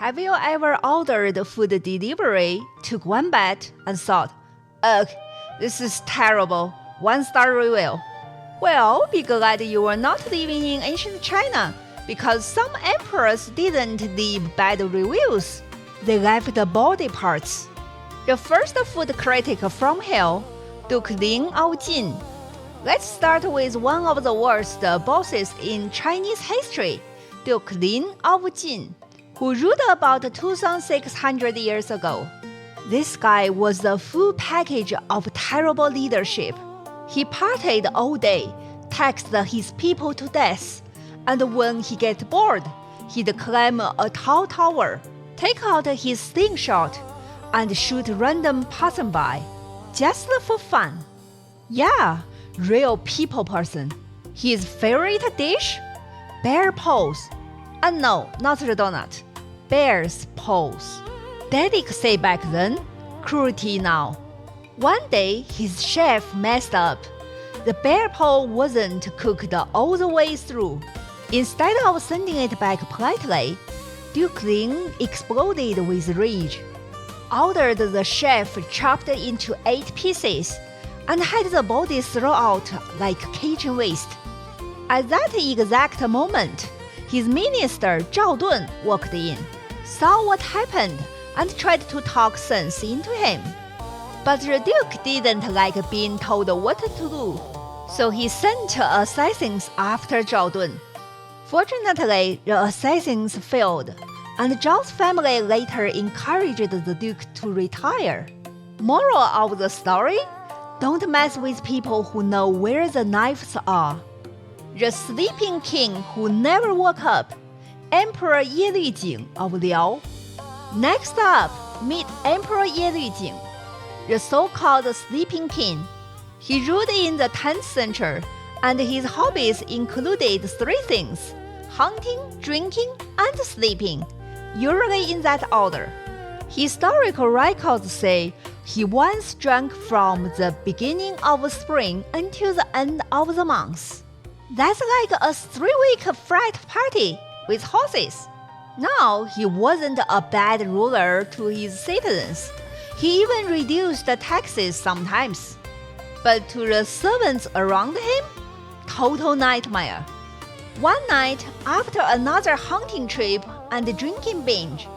Have you ever ordered food delivery, took one bite, and thought, ugh, this is terrible, 1-star review? Well, be glad you were not living in ancient China, because some emperors didn't leave bad reviews. They left body parts. The first food critic from hell, Duke Ling of Jin. Let's start with one of the worst bosses in Chinese history, Duke Ling of Jin, who ruled about 2,600 years ago. This guy was the full package of terrible leadership. He partied all day, taxed his people to death, and when he get bored, he'd climb a tall tower, take out his slingshot, and shoot random passerby, just for fun. Yeah, real people person. His favorite dish? Bear paws. And no, not the donut. Bear's paws. Delicacy back then, cruelty now. One day, his chef messed up. The bear paw wasn't cooked all the way through. Instead of sending it back politely, Duke Ling exploded with rage, ordered the chef chopped into 8 pieces, and had the body thrown out like kitchen waste. At that exact moment, his minister Zhao Dun walked in, saw what happened, and tried to talk sense into him. But the Duke didn't like being told what to do, so he sent assassins after Zhao Dun. Fortunately, the assassins failed, and Zhao's family later encouraged the Duke to retire. Moral of the story? Don't mess with people who know where the knives are. The sleeping king who never woke up, Emperor Jin of Liao. Next up, meet Emperor Jin, the so-called sleeping king. He ruled in the 10th century, and his hobbies included 3 things: hunting, drinking, and sleeping, usually in that order. Historical records say he once drank from the beginning of spring until the end of the month. That's like a 3-week frat party with horses. Now, he wasn't a bad ruler to his citizens. He even reduced the taxes sometimes. But to the servants around him, total nightmare. One night, after another hunting trip and drinking binge,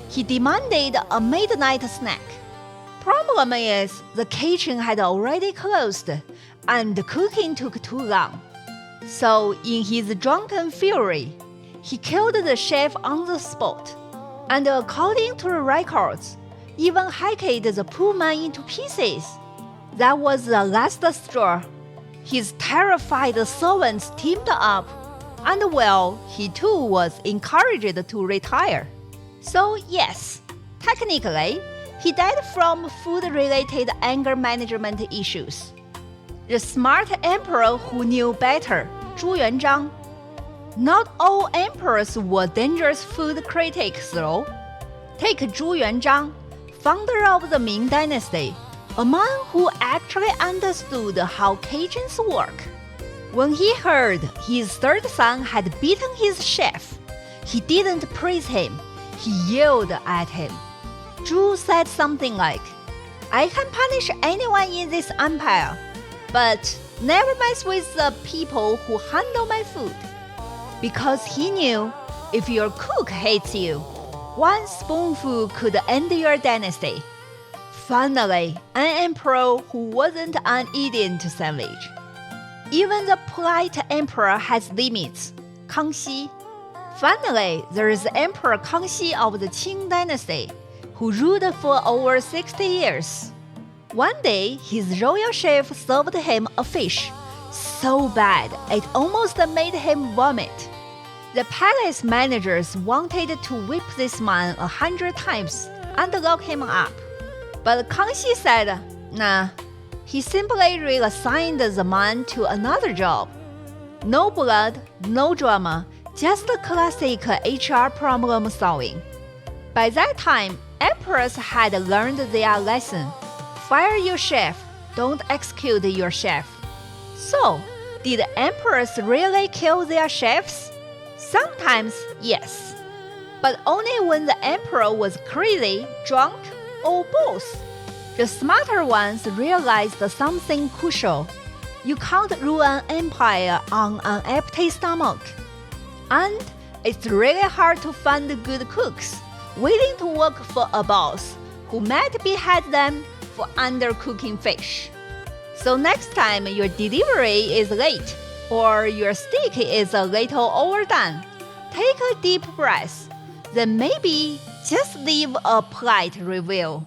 he demanded a midnight snack. Problem is, the kitchen had already closed, and the cooking took too long. So, in his drunken fury, he killed the chef on the spot, and according to the records, even hacked the poor man into pieces. That was the last straw. His terrified servants teamed up, and well, he too was encouraged to retire. So yes, technically, he died from food-related anger management issues. The smart emperor who knew better, Zhu Yuanzhang. Not all emperors were dangerous food critics though. Take Zhu Yuanzhang, founder of the Ming Dynasty, a man who actually understood how kitchens work. When he heard his 3rd son had beaten his chef, he didn't praise him, he yelled at him. Zhu said something like, I can punish anyone in this empire, but never mess with the people who handle my food. Because he knew, if your cook hates you, 1 spoonful could end your dynasty. Finally, an emperor who wasn't an idiot sandwich. Even the polite emperor has limits, Kangxi. Finally, there is Emperor Kangxi of the Qing dynasty, who ruled for over 60 years. One day, his royal chef served him a fish, so bad it almost made him vomit. The palace managers wanted to whip this man 100 times and lock him up. But Kangxi said, nah, he simply reassigned the man to another job. No blood, no drama, just classic HR problem solving. By that time, emperors had learned their lesson. Fire your chef, don't execute your chef. So, did emperors really kill their chefs? Sometimes, yes. but only when the emperor was crazy, drunk, or both. The smarter ones realized something crucial. You can't rule an empire on an empty stomach. And it's really hard to find good cooks willing to work for a boss who might behead them for undercooking fish. So next time your delivery is late or your steak is a little overdone, take a deep breath, then maybe just leave a polite review.